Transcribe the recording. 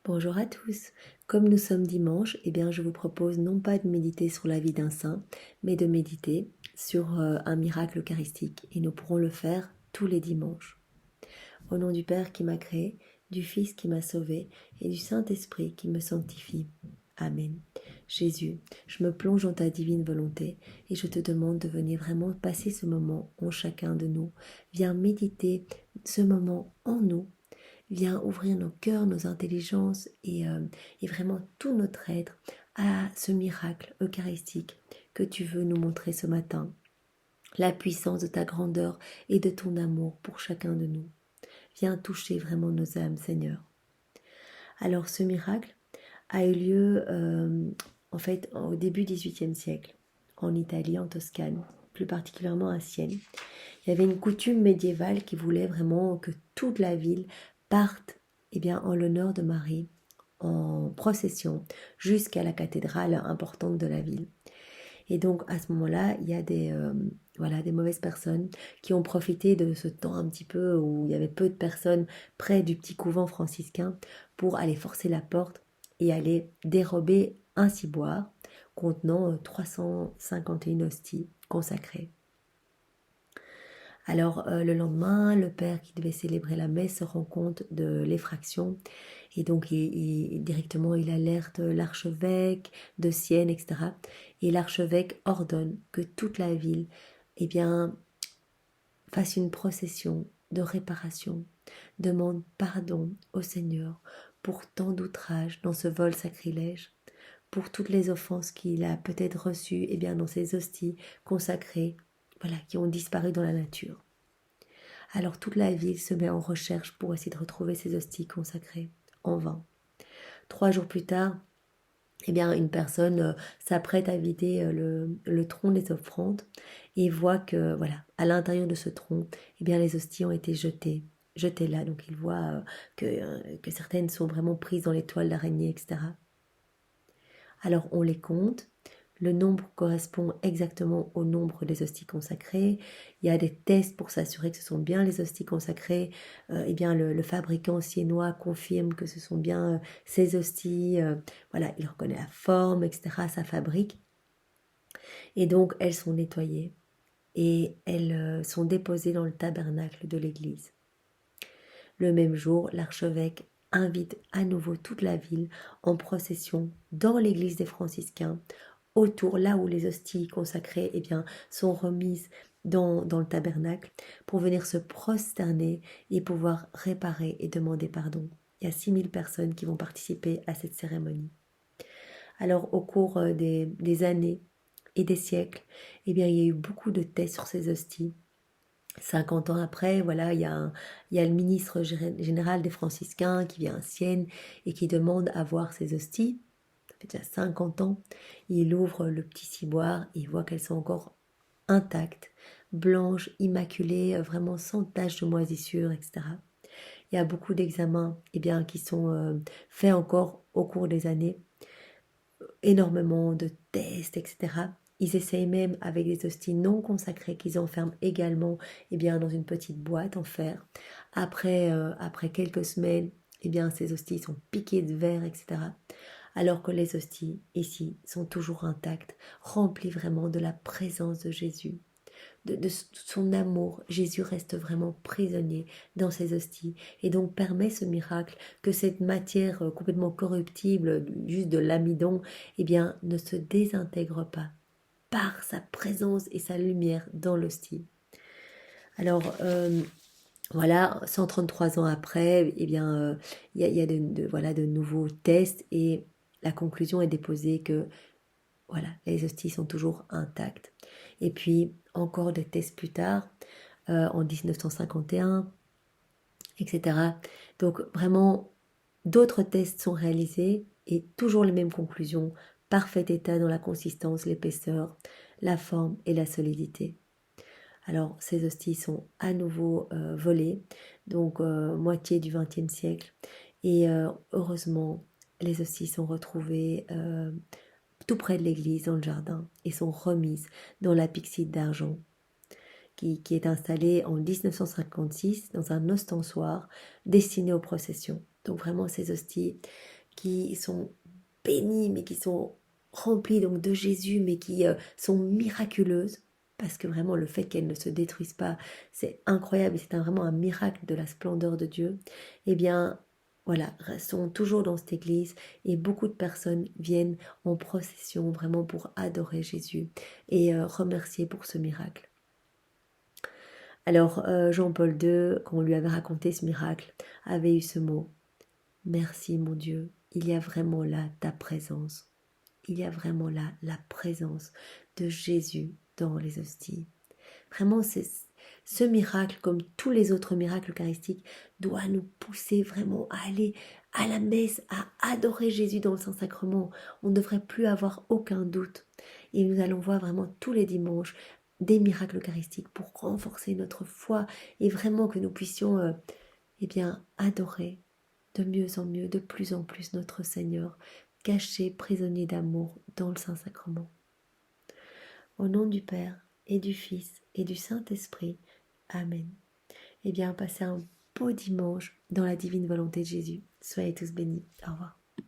Bonjour à tous. Comme nous sommes dimanche, je vous propose non pas de méditer sur la vie d'un saint, mais de méditer sur un miracle eucharistique. Et nous pourrons le faire tous les dimanches. Au nom du Père qui m'a créé, du Fils qui m'a sauvé et du Saint-Esprit qui me sanctifie. Amen. Jésus, je me plonge dans ta divine volonté et je te demande de venir vraiment passer ce moment en chacun de nous. Viens méditer ce moment en nous. Viens ouvrir nos cœurs, nos intelligences et vraiment tout notre être à ce miracle eucharistique que tu veux nous montrer ce matin. La puissance de ta grandeur et de ton amour pour chacun de nous. Viens toucher vraiment nos âmes, Seigneur. Alors ce miracle a eu lieu en fait au début du XVIIIe siècle, en Italie, en Toscane, plus particulièrement à Sienne. Il y avait une coutume médiévale qui voulait vraiment que toute la ville parte en l'honneur de Marie en procession jusqu'à la cathédrale importante de la ville. Et donc à ce moment-là, il y a des mauvaises personnes qui ont profité de ce temps un petit peu où il y avait peu de personnes près du petit couvent franciscain pour aller forcer la porte et aller dérober un ciboire contenant 351 hosties consacrées. Alors le lendemain, le père qui devait célébrer la messe se rend compte de l'effraction et donc directement il alerte l'archevêque de Sienne, etc. Et l'archevêque ordonne que toute la ville fasse une procession de réparation, demande pardon au Seigneur pour tant d'outrages dans ce vol sacrilège, pour toutes les offenses qu'il a peut-être reçues dans ces hosties consacrées, qui ont disparu dans la nature. Alors toute la ville se met en recherche pour essayer de retrouver ces hosties consacrées, en vain. 3 jours plus tard, une personne s'apprête à vider le tronc des offrandes et voit que, à l'intérieur de ce tronc, les hosties ont été jetées là. Donc il voit que certaines sont vraiment prises dans les toiles d'araignée, etc. Alors on les compte. Le nombre correspond exactement au nombre des hosties consacrées. Il y a des tests pour s'assurer que ce sont bien les hosties consacrées. Le fabricant siennois confirme que ce sont bien ces hosties. Il reconnaît la forme, etc., sa fabrique. Et donc, elles sont nettoyées et elles sont déposées dans le tabernacle de l'église. Le même jour, l'archevêque invite à nouveau toute la ville en procession dans l'église des franciscains, autour, là où les hosties consacrées sont remises dans le tabernacle, pour venir se prosterner et pouvoir réparer et demander pardon. Il y a 6000 personnes qui vont participer à cette cérémonie. Alors au cours des années et des siècles, il y a eu beaucoup de tests sur ces hosties. 50 ans après, il y a le ministre général des franciscains qui vient à Sienne et qui demande à voir ces hosties. Ça fait déjà 50 ans. Il ouvre le petit ciboire et il voit qu'elles sont encore intactes, blanches, immaculées, vraiment sans tache de moisissure, etc. Il y a beaucoup d'examens qui sont faits encore au cours des années, énormément de tests, etc. Ils essayent même avec des hosties non consacrées qu'ils enferment également dans une petite boîte en fer. Après quelques semaines, ces hosties sont piquées de verre, etc. Alors que les hosties, ici, sont toujours intactes, remplies vraiment de la présence de Jésus, de son amour. Jésus reste vraiment prisonnier dans ces hosties et donc permet ce miracle que cette matière complètement corruptible, juste de l'amidon, ne se désintègre pas par sa présence et sa lumière dans l'hostie. Alors, 133 ans après, il y a de nouveaux tests et la conclusion est déposée que les hosties sont toujours intactes. Et puis, encore des tests plus tard, en 1951, etc. Donc, vraiment, d'autres tests sont réalisés et toujours les mêmes conclusions. Parfait état dans la consistance, l'épaisseur, la forme et la solidité. Alors, ces hosties sont à nouveau volées, donc moitié du XXe siècle. Et heureusement, les hosties sont retrouvées tout près de l'église, dans le jardin, et sont remises dans la pyxide d'argent qui est installée en 1956 dans un ostensoir destiné aux processions. Donc vraiment ces hosties qui sont bénies, mais qui sont remplies donc de Jésus, mais qui sont miraculeuses, parce que vraiment le fait qu'elles ne se détruisent pas, c'est incroyable, c'est vraiment un miracle de la splendeur de Dieu, eh bien voilà, restons toujours dans cette église et beaucoup de personnes viennent en procession vraiment pour adorer Jésus et remercier pour ce miracle. Alors Jean-Paul II, quand on lui avait raconté ce miracle, avait eu ce mot: merci mon Dieu, il y a vraiment là ta présence. Il y a vraiment là la présence de Jésus dans les hosties. Vraiment, ce miracle, comme tous les autres miracles eucharistiques, doit nous pousser vraiment à aller à la messe, à adorer Jésus dans le Saint-Sacrement. On ne devrait plus avoir aucun doute. Et nous allons voir vraiment tous les dimanches des miracles eucharistiques pour renforcer notre foi et vraiment que nous puissions eh bien, adorer de mieux en mieux, de plus en plus notre Seigneur, caché, prisonnier d'amour dans le Saint-Sacrement. Au nom du Père et du Fils et du Saint-Esprit. Amen. Eh bien, passez un beau dimanche dans la divine volonté de Jésus. Soyez tous bénis. Au revoir.